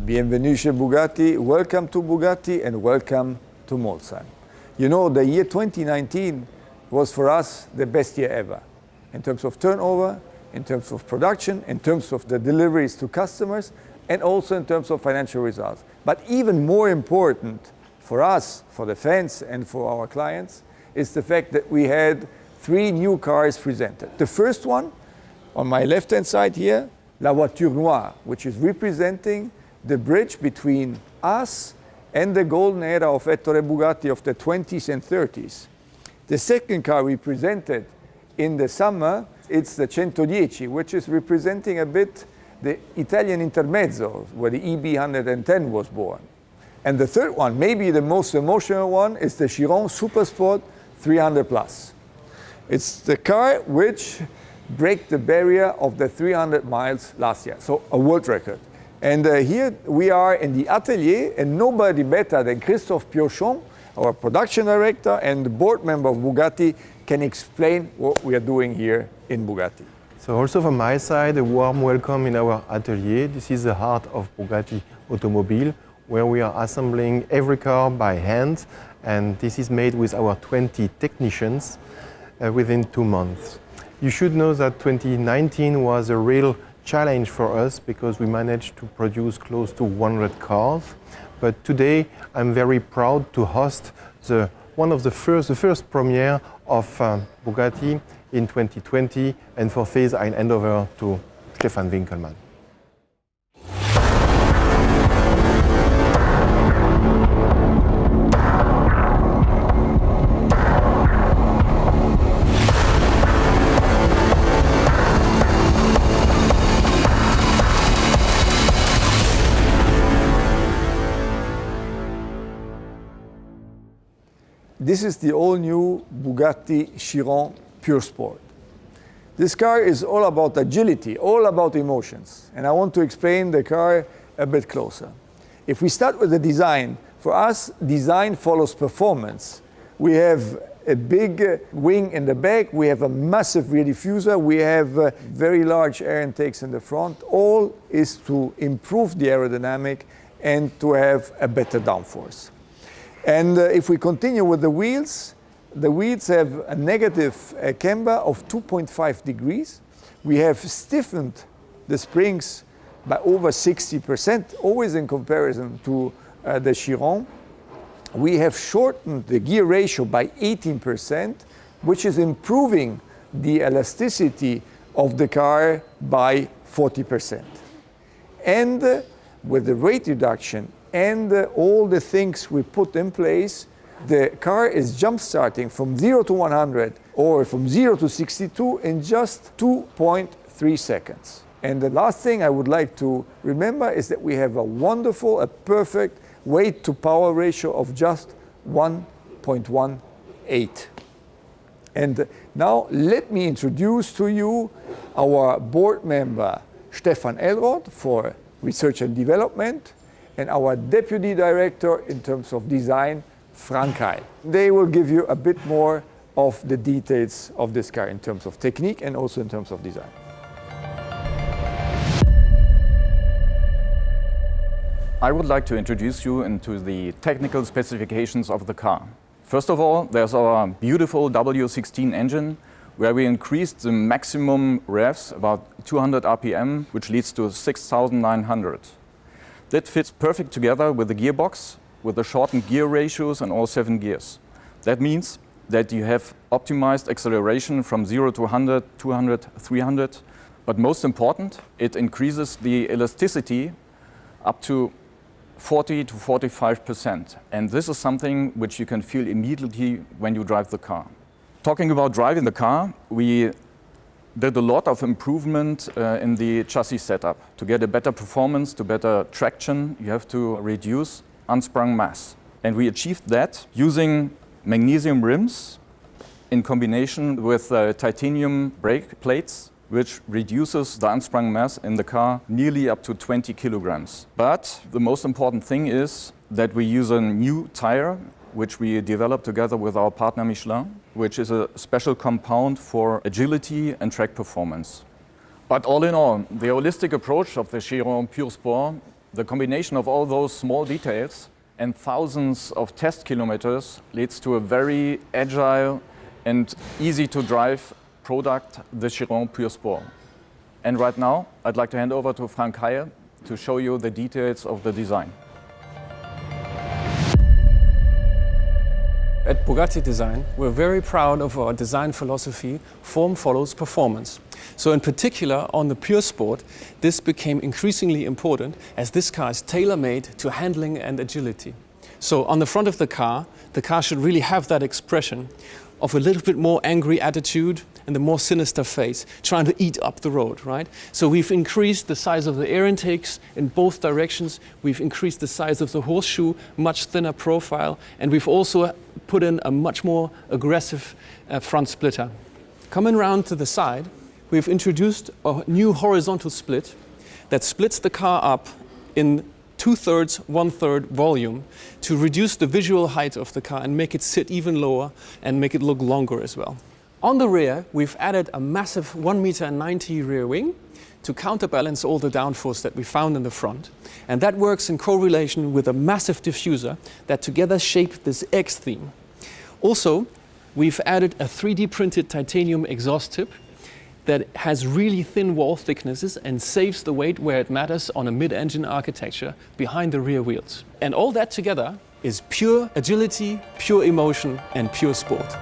Bienvenue chez Bugatti, welcome to Bugatti and welcome to Molsheim. You know, the year 2019 was for us the best year ever in terms of turnover, in terms of production, in terms of the deliveries to customers, and also in terms of financial results. But even more important for us, for the fans and for our clients, is the fact that we had 3 new cars presented. The first one, on my left-hand side here, La Voiture Noire, which is representing the bridge between us and the golden era of Ettore Bugatti of the 20s and 30s. The second car we presented in the summer, it's the 110, which is representing a bit the Italian intermezzo, where the EB 110 was born. And the third one, maybe the most emotional one, is the Chiron Supersport 300 Plus. It's the car which break the barrier of the 300 miles last year, so a world record. And here we are in the atelier, and nobody better than Christophe Piochon, our production director and the board member of Bugatti, can explain what we are doing here in Bugatti. So also from my side, a warm welcome in our atelier. This is the heart of Bugatti Automobile, where we are assembling every car by hand, and this is made with our 20 technicians within 2 months. You should know that 2019 was a real challenge for us because we managed to produce close to 100 cars. But today I'm very proud to host the first premiere of Bugatti in 2020, and for this I hand over to Stefan Winkelmann. This is the all-new Bugatti Chiron Pure Sport. This car is all about agility, all about emotions, and I want to explain the car a bit closer. If we start with the design, for us, design follows performance. We have a big wing in the back, we have a massive rear diffuser, we have very large air intakes in the front. All is to improve the aerodynamic and to have a better downforce. And if we continue with the wheels have a negative camber of 2.5 degrees. We have stiffened the springs by over 60%, always in comparison to the Chiron. We have shortened the gear ratio by 18%, which is improving the elasticity of the car by 40%. And with the weight reduction and all the things we put in place, the car is jump starting from 0 to 100 or from 0 to 62 in just 2.3 seconds. And the last thing I would like to remember is that we have a perfect weight to power ratio of just 1.18. And now let me introduce to you our board member, Stefan Elroth, for research and development, and our deputy director in terms of design, Frank Heil. They will give you a bit more of the details of this car in terms of technique and also in terms of design. I would like to introduce you into the technical specifications of the car. First of all, there's our beautiful W16 engine, where we increased the maximum revs about 200 RPM, which leads to 6,900. That fits perfect together with the gearbox, with the shortened gear ratios and all 7 gears. That means that you have optimized acceleration from 0 to 100, 200, 300. But most important, it increases the elasticity up to 40 to 45%. And this is something which you can feel immediately when you drive the car. Talking about driving the car, we did a lot of improvement in the chassis setup. To get a better performance, to better traction, you have to reduce unsprung mass. And we achieved that using magnesium rims in combination with titanium brake plates, which reduces the unsprung mass in the car nearly up to 20 kilograms. But the most important thing is that we use a new tire, which we developed together with our partner Michelin, which is a special compound for agility and track performance. But all in all, the holistic approach of the Chiron Pure Sport The combination of all those small details and thousands of test kilometers leads to a very agile and easy to drive product, the Chiron Pure Sport. And right now, I'd like to hand over to Frank Heyer to show you the details of the design. At Bugatti Design, we're very proud of our design philosophy, form follows performance. So in particular, on the Pure Sport, this became increasingly important as this car is tailor-made to handling and agility. So on the front of the car should really have that expression of a little bit more angry attitude and the more sinister face, trying to eat up the road, right? So we've increased the size of the air intakes in both directions. We've increased the size of the horseshoe, much thinner profile, and we've also put in a much more aggressive front splitter. Coming round to the side, we've introduced a new horizontal split that splits the car up in 2/3, 1/3 volume to reduce the visual height of the car and make it sit even lower and make it look longer as well. On the rear, we've added a massive 1.90 m rear wing to counterbalance all the downforce that we found in the front. And that works in correlation with a massive diffuser that together shape this X theme. Also, we've added a 3D printed titanium exhaust tip that has really thin wall thicknesses and saves the weight where it matters on a mid-engine architecture behind the rear wheels. And all that together is pure agility, pure emotion, and pure sport.